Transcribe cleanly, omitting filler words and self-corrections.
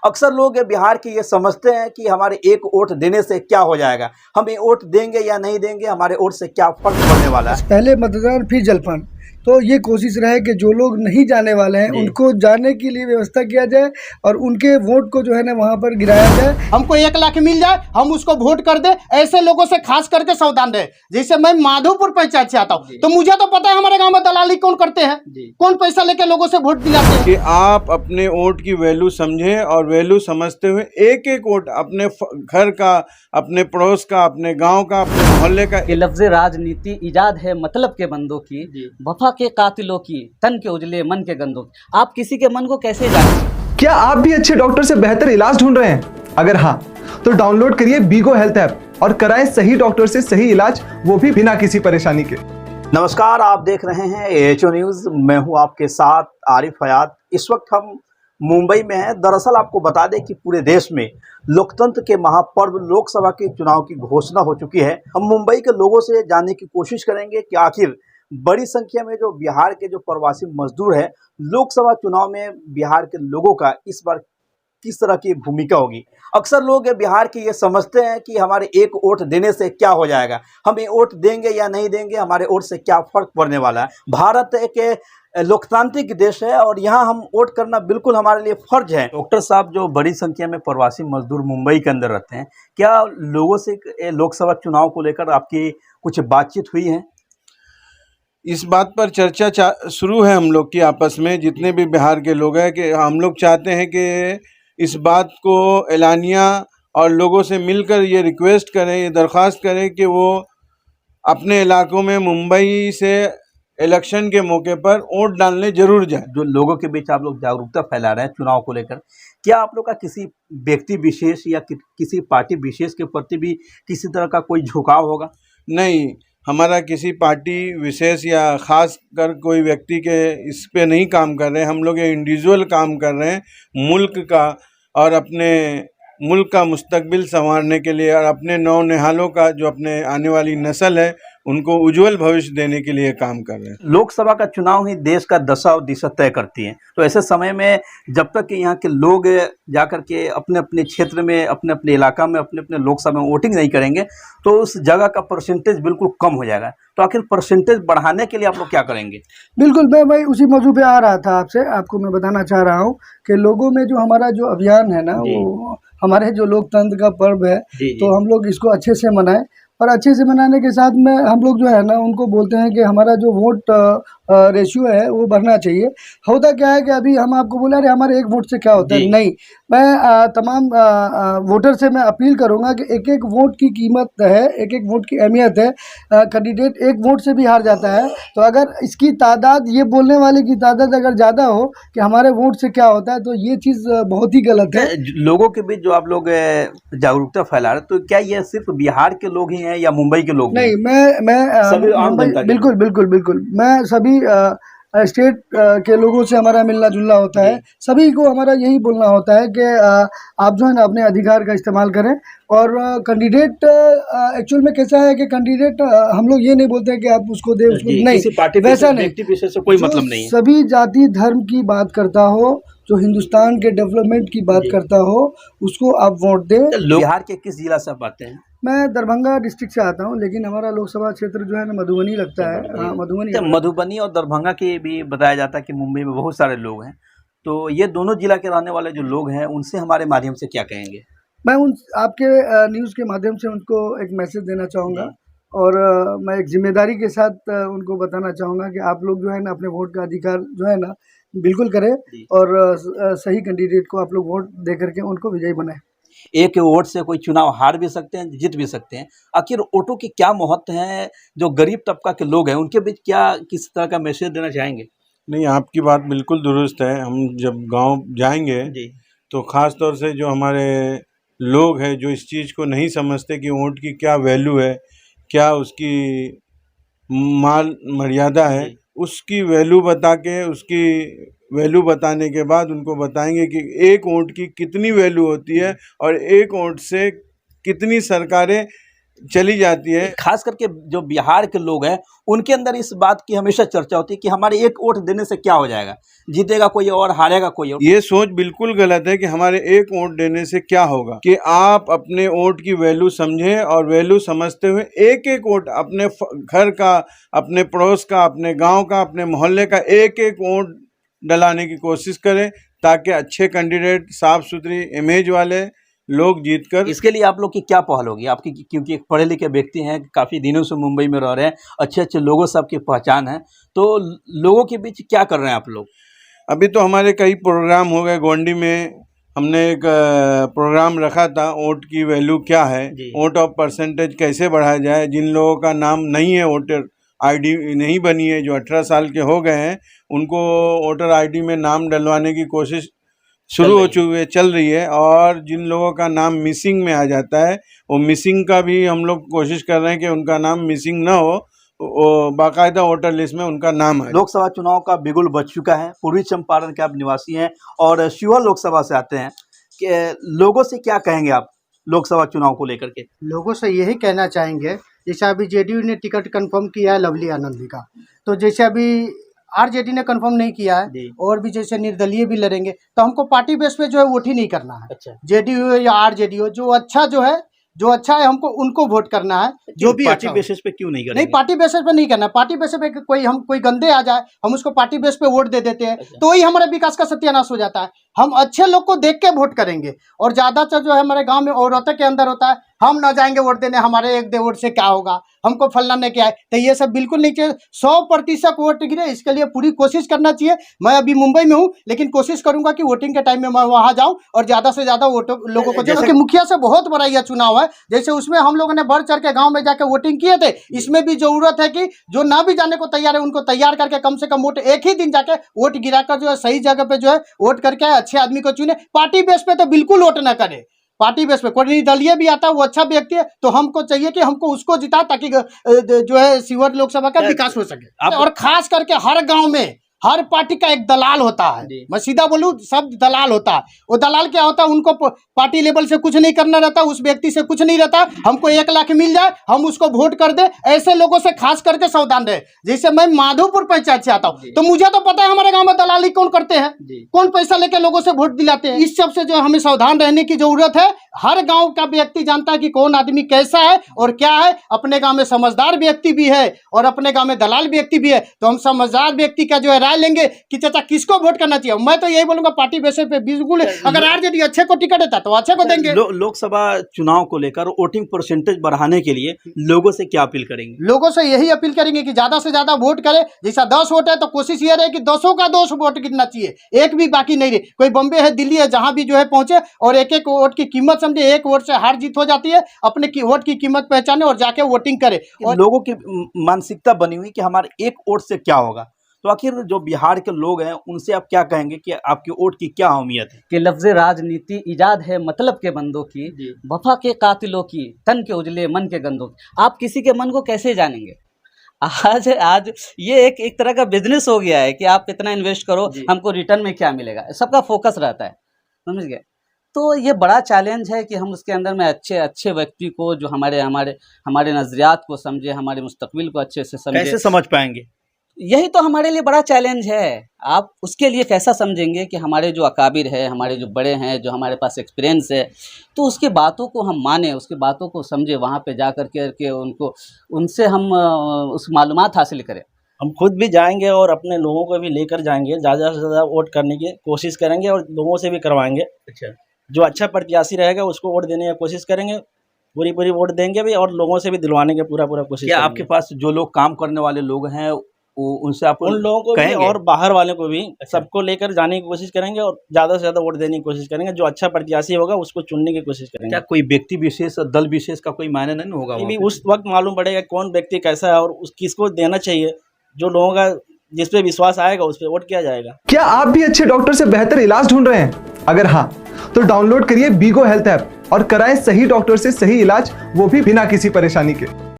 अक्सर लोग बिहार के ये समझते हैं कि हमारे एक वोट देने से क्या हो जाएगा, हम ये वोट देंगे या नहीं देंगे, हमारे वोट से क्या फर्क पड़ने वाला है। पहले मतदान फिर जलपान। तो ये कोशिश रहे कि जो लोग नहीं जाने वाले हैं उनको जाने के लिए व्यवस्था किया जाए और उनके वोट को जो है ना वहाँ पर गिराया जाए। हमको 1 लाख मिल जाए, हम उसको वोट कर दे। ऐसे लोगों से खास करके सावधान रहे। जैसे मैं माधोपुर पंचायत से आता हूँ, तो मुझे तो पता है हमारे गांव में दलाली कौन करते हैं, कौन पैसा लेके लोगों से वोट दिलाते हैं। कि आप अपने वोट की वैल्यू समझें और वैल्यू समझते हुए एक एक वोट अपने घर का, अपने पड़ोस का, अपने गांव का, अपने मोहल्ले का। ये लफ्ज़ राजनीति इजाद है मतलब के बंदों की, वफा के कातिलों की, तन के उजले मन के गंदों की। आप किसी के मन को कैसे जानें? क्या आप भी अच्छे डॉक्टर से बेहतर इलाज ढूंढ रहे हैं? अगर हाँ, तो डाउनलोड करिए बीगो हेल्थ ऐप और कराएं सही डॉक्टर से सही इलाज, वो भी बिना किसी परेशानी के। नमस्कार, आप देख रहे हैं एएचओ न्यूज़। मैं हूं आपके साथ आरिफ हयात। इस वक्त हम मुंबई में हैं। दरअसल आपको बता दें कि पूरे देश में लोकतंत्र के महापर्व लोकसभा के चुनाव की घोषणा हो चुकी है। हम मुंबई के लोगों से जानने की कोशिश करेंगे कि आखिर बड़ी संख्या में जो बिहार के जो प्रवासी मजदूर हैं, लोकसभा चुनाव में बिहार के लोगों का इस बार किस तरह की भूमिका होगी। अक्सर लोग बिहार के ये समझते हैं कि हमारे एक वोट देने से क्या हो जाएगा, हम ये वोट देंगे या नहीं देंगे, हमारे वोट से क्या फर्क पड़ने वाला है। भारत एक लोकतांत्रिक देश है और यहाँ हम वोट करना बिल्कुल हमारे लिए फर्ज है। डॉक्टर साहब, जो बड़ी संख्या में प्रवासी मजदूर मुंबई के अंदर रहते हैं, क्या लोगों से लोकसभा चुनाव को लेकर आपकी कुछ बातचीत हुई है? इस बात पर चर्चा शुरू है हम लोग की आपस में, जितने भी बिहार के लोग हैं, कि हम लोग चाहते हैं कि इस बात को एलानिया और लोगों से मिलकर ये रिक्वेस्ट करें, ये दरख्वास्त करें कि वो अपने इलाकों में मुंबई से इलेक्शन के मौके पर वोट डालने जरूर जाए। जो लोगों के बीच आप लोग जागरूकता फैला रहे हैं चुनाव को लेकर, क्या आप लोग का किसी व्यक्ति विशेष या किसी पार्टी विशेष के प्रति भी किसी तरह का कोई झुकाव होगा? नहीं, हमारा किसी पार्टी विशेष या ख़ास कर कोई व्यक्ति के इस पे नहीं काम कर रहे हैं। हम लोग ये इंडिविजुअल काम कर रहे हैं मुल्क का और अपने मुल्क का मुस्तकबिल संवारने के लिए, और अपने नौनिहालों का, जो अपने आने वाली नस्ल है, उनको उज्जवल भविष्य देने के लिए काम कर रहे हैं। लोकसभा का चुनाव ही देश का दशा और दिशा तय करती है। तो ऐसे समय में जब तक कि यहाँ के लोग जाकर के अपने अपने क्षेत्र में, अपने अपने इलाका में, अपने अपने लोकसभा में वोटिंग नहीं करेंगे, तो उस जगह का परसेंटेज बिल्कुल कम हो जाएगा। तो आखिर परसेंटेज बढ़ाने के लिए आप लोग क्या करेंगे? बिल्कुल, मैं भाई उसी मौजू पे आ रहा था आपसे। आपको मैं बताना चाह रहा हूँ कि लोगों में जो हमारा जो अभियान है ना, वो हमारे जो लोकतंत्र का पर्व है, तो हम लोग इसको अच्छे से मनाएं। और अच्छे से मनाने के साथ में हम लोग जो है ना उनको बोलते हैं कि हमारा जो वोट रेशियो है वो बढ़ना चाहिए। होता क्या है कि अभी हम आपको बोला, अरे हमारे एक वोट से क्या होता है। नहीं, मैं तमाम वोटर से मैं अपील करूंगा कि एक एक वोट की कीमत है, एक एक वोट की अहमियत है। कैंडिडेट एक वोट से भी हार जाता है, तो अगर इसकी तादाद, ये बोलने वाले की तादाद अगर ज़्यादा हो कि हमारे वोट से क्या होता है, तो ये चीज़ बहुत ही गलत है। लोगों के बीच जो आप लोग जागरूकता फैला रहे, तो क्या ये सिर्फ बिहार के लोग ही हैं या मुंबई के लोग? नहीं, मैं सभी आम जनता के? बिल्कुल बिल्कुल बिल्कुल, मैं सभी स्टेट के लोगों से हमारा मिलना जुलना होता है। सभी को हमारा यही बोलना होता है कि आप जो है ना अपने अधिकार का इस्तेमाल करें। और कैंडिडेट एक्चुअल में कैसा है कि कैंडिडेट हम लोग ये नहीं बोलते हैं कि आप उसको दे, उसको नहीं, किसी पार्टी वैसा नहीं, व्यक्ति विशेष से कोई मतलब नहीं है। सभी जाति धर्म की बात करता हो, जो हिंदुस्तान के डेवलपमेंट की बात करता हो, उसको आप वोट दें। बिहार के किस जिला से आप आते हैं? मैं दरभंगा डिस्ट्रिक्ट से आता हूं, लेकिन हमारा लोकसभा क्षेत्र जो है ना मधुबनी लगता है। हाँ, मधुबनी। मधुबनी और दरभंगा के भी बताया जाता है कि मुंबई में बहुत सारे लोग हैं, तो ये दोनों जिला के रहने वाले जो लोग हैं, उनसे हमारे माध्यम से क्या कहेंगे? मैं उन आपके न्यूज़ के माध्यम से उनको एक मैसेज देना चाहूँगा, और मैं एक जिम्मेदारी के साथ उनको बताना चाहूँगा कि आप लोग जो है ना अपने वोट का अधिकार जो है ना बिल्कुल करें, और सही कैंडिडेट को आप लोग वोट दे करके उनको विजयी बनाएं। एक वोट से कोई चुनाव हार भी सकते हैं, जीत भी सकते हैं। आखिर वोटों की क्या महत्व है? जो गरीब तबका के लोग हैं, उनके बीच क्या किस तरह का मैसेज देना चाहेंगे? नहीं, आपकी बात बिल्कुल दुरुस्त है। हम जब गांव जाएंगे तो ख़ास तौर से जो हमारे लोग हैं, जो इस चीज़ को नहीं समझते कि वोट की क्या वैल्यू है, क्या उसकी मान मर्यादा है, उसकी वैल्यू बता के, उसकी वैल्यू बताने के बाद उनको बताएंगे कि एक वोट की कितनी वैल्यू होती है और एक वोट से कितनी सरकारें चली जाती है। खास करके जो बिहार के लोग हैं उनके अंदर इस बात की हमेशा चर्चा होती है कि हमारे एक वोट देने से क्या हो जाएगा, जीतेगा कोई और हारेगा कोई और। ये सोच बिल्कुल गलत है कि हमारे एक वोट देने से क्या होगा। कि आप अपने वोट की वैल्यू समझें और वैल्यू समझते हुए एक एक वोट अपने घर का, अपने पड़ोस का, अपने गांव का, अपने मोहल्ले का एक एक वोट डलाने की कोशिश करें ताकि अच्छे कैंडिडेट, साफ सुथरी इमेज वाले लोग जीतकर। इसके लिए आप लोग की क्या पहल होगी आपकी, क्योंकि एक पढ़े लिखे व्यक्ति हैं, काफ़ी दिनों से मुंबई में रह रहे हैं, अच्छे अच्छे लोगों से आपकी पहचान है, तो लोगों के बीच क्या कर रहे हैं आप लोग? अभी तो हमारे कई प्रोग्राम हो गए। गोंडी में हमने एक प्रोग्राम रखा था, वोट की वैल्यू क्या है, वोट ऑफ परसेंटेज कैसे बढ़ाया जाए। जिन लोगों का नाम नहीं है, वोटर आईडी नहीं बनी है, जो 18 साल के हो गए हैं, उनको वोटर आईडी में नाम डलवाने की कोशिश शुरू हो चुकी है, चल रही है। और जिन लोगों का नाम मिसिंग में आ जाता है, वो मिसिंग का भी हम लोग कोशिश कर रहे हैं कि उनका नाम मिसिंग ना हो, वो बाकायदा वोटर लिस्ट में उनका नाम है। लोकसभा चुनाव का बिगुल बज चुका है। पूर्वी चंपारण के आप निवासी हैं और शिवहर लोकसभा से आते हैं, कि लोगों से क्या कहेंगे आप लोकसभा चुनाव को लेकर के? लोगों से यही कहना चाहेंगे, जैसे अभी जेडीयू ने टिकट कंफर्म किया है लवली आनंदी का, तो जैसे अभी आरजेडी ने कंफर्म नहीं किया है और भी जैसे निर्दलीय भी लड़ेंगे, तो हमको पार्टी बेस पे जो है वोट ही नहीं करना है। अच्छा, जेडीयू या आरजेडी जो अच्छा है हमको उनको वोट करना है। जो भी पार्टी बेसिस पे क्यों नहीं करेंगे? नहीं, पार्टी बेसिस पे नहीं करना। पार्टी बेसिस पे कोई गंदे आ जाए, हम उसको पार्टी बेस पे वोट दे देते हैं, तो वही हमारे विकास का सत्यानाश हो जाता है। हम अच्छे लोग को देख के वोट करेंगे। और ज्यादातर जो है हमारे गांव में औरतों के अंदर होता है, हम ना जाएंगे वोट देने, हमारे एक दे वोट से क्या होगा, हमको फलना ने क्या है, तो ये सब बिल्कुल नहीं चाहिए। 100% वोट गिरे, इसके लिए पूरी कोशिश करना चाहिए। मैं अभी मुंबई में हूँ, लेकिन कोशिश करूंगा कि वोटिंग के टाइम में मैं वहां जाऊं और ज्यादा से ज्यादा लोगों को, जैसे कि मुखिया से बहुत बड़ा यह चुनाव है, जैसे उसमें हम लोगों ने बढ़ चढ़ के गाँव में जाकर वोटिंग किए थे। इसमें भी जरूरत है कि जो ना भी जाने को तैयार है उनको तैयार करके कम से कम वोट एक ही दिन जाके वोट गिराकर जो है सही जगह पे जो है वोट करके अच्छे आदमी को चुने। पार्टी बेस पे तो बिल्कुल वोट ना करे। पार्टी बेस पे कोई निर्दलीय भी आता है, वो अच्छा व्यक्ति है, तो हमको चाहिए कि हमको उसको जिता, ताकि जो है शिवहर लोकसभा का विकास हो सके। और खास करके हर गांव में हर पार्टी का एक दलाल होता है। मैं सीधा बोलूं, सब दलाल होता है। वो दलाल क्या होता है, उनको पार्टी लेवल से कुछ नहीं करना रहता, उस व्यक्ति से कुछ नहीं रहता। हमको 1 लाख मिल जाए, हम उसको वोट कर दे, ऐसे लोगों से खास करके सावधान रहे। जैसे मैं माधोपुर पंचायत से आता हूँ, तो मुझे तो पता है हमारे गाँव में दलाली कौन करते हैं, कौन पैसा लेके लोगों से वोट दिलाते हैं। इस सब से जो हमें सावधान रहने की जरूरत है। हर गाँव का व्यक्ति जानता है कि कौन आदमी कैसा है और क्या है। अपने गाँव में समझदार व्यक्ति भी है और अपने गाँव में दलाल व्यक्ति भी है, तो हम समझदार व्यक्ति का जो है राय लेंगे कि चाचा किसको वोट करना चाहिए। मैं तो यही बोलूंगा, पार्टी बेसिस पे बिल्कुल, अगर आरजेडी अच्छे को टिकट देता तो अच्छे को देंगे। लोकसभा चुनाव को लेकर वोटिंग परसेंटेज बढ़ाने के लिए लोगों से क्या अपील करेंगे? लोगों से यही अपील करेंगे कि ज्यादा से ज्यादा वोट करें। जैसा 10 वोट है तो कोशिश ये रहे कि 10 का 10 वोट गिरना चाहिए, एक भी बाकी नहीं रहे। कोई बम्बे है, दिल्ली है, जहां भी जो है पहुंचे और एक एक वोट की कीमत समझे। एक वोट से हार जीत हो जाती है, अपने वोट की कीमत पहचाने और जाके वोटिंग करे। और लोगों की मानसिकता बनी हुई कि हमारे एक वोट से क्या होगा, तो आखिर जो बिहार के लोग हैं उनसे आप क्या कहेंगे कि आपके वोट की क्या अहमियत है? कि लफ्ज़ राजनीति इजाद है मतलब के बंदों की, वफा के कातिलों की, तन के उजले मन के गंदों की। आप किसी के मन को कैसे जानेंगे? आज ये एक तरह का बिजनेस हो गया है कि आप कितना इन्वेस्ट करो, हमको रिटर्न में क्या मिलेगा, सबका फोकस रहता है, समझ गए। तो ये बड़ा चैलेंज है कि हम उसके अंदर में अच्छे व्यक्ति को, जो हमारे नज़रियात को समझे, हमारे मुस्तकबिल को अच्छे से समझे। कैसे समझ पाएंगे? यही तो हमारे लिए बड़ा चैलेंज है। आप उसके लिए कैसा समझेंगे कि हमारे जो अकाबिर है, हमारे जो बड़े हैं, जो हमारे पास एक्सपीरियंस है, तो उसकी बातों को हम माने, उसकी बातों को समझे, वहाँ पे जा करके उनसे हम उस मालूमात हासिल करें। हम खुद भी जाएंगे और अपने लोगों को भी लेकर जाएंगे, ज़्यादा से ज़्यादा वोट करने की कोशिश करेंगे और लोगों से भी करवाएंगे। अच्छा, जो अच्छा प्रत्याशी रहेगा उसको वोट देने की कोशिश करेंगे, पूरी वोट देंगे भी और लोगों से भी दिलवाने की पूरा कोशिश करेंगे। आपके पास जो लोग काम करने वाले लोग हैं उनसे आप उन लोगों को भी और बाहर वाले को भी सबको लेकर जाने की कोशिश करेंगे और ज़्यादा से ज़्यादा वोट देने की कोशिश करेंगे। जो अच्छा प्रत्याशी होगा उसको चुनने की कोशिश करेंगे। क्या कोई व्यक्ति विशेष, दल विशेष का कोई मायने नहीं होगा? भी उस वक्त मालूम पड़ेगा कौन व्यक्ति कैसा है और किसको देना चाहिए। जो लोगों का जिस पे विश्वास आएगा उस पर वोट किया जाएगा। क्या आप भी अच्छे डॉक्टर से बेहतर इलाज ढूंढ रहे हैं? अगर हाँ, तो डाउनलोड करिए बीगो हेल्थ ऐप और कराएं सही डॉक्टर से सही इलाज, वो भी बिना किसी परेशानी के।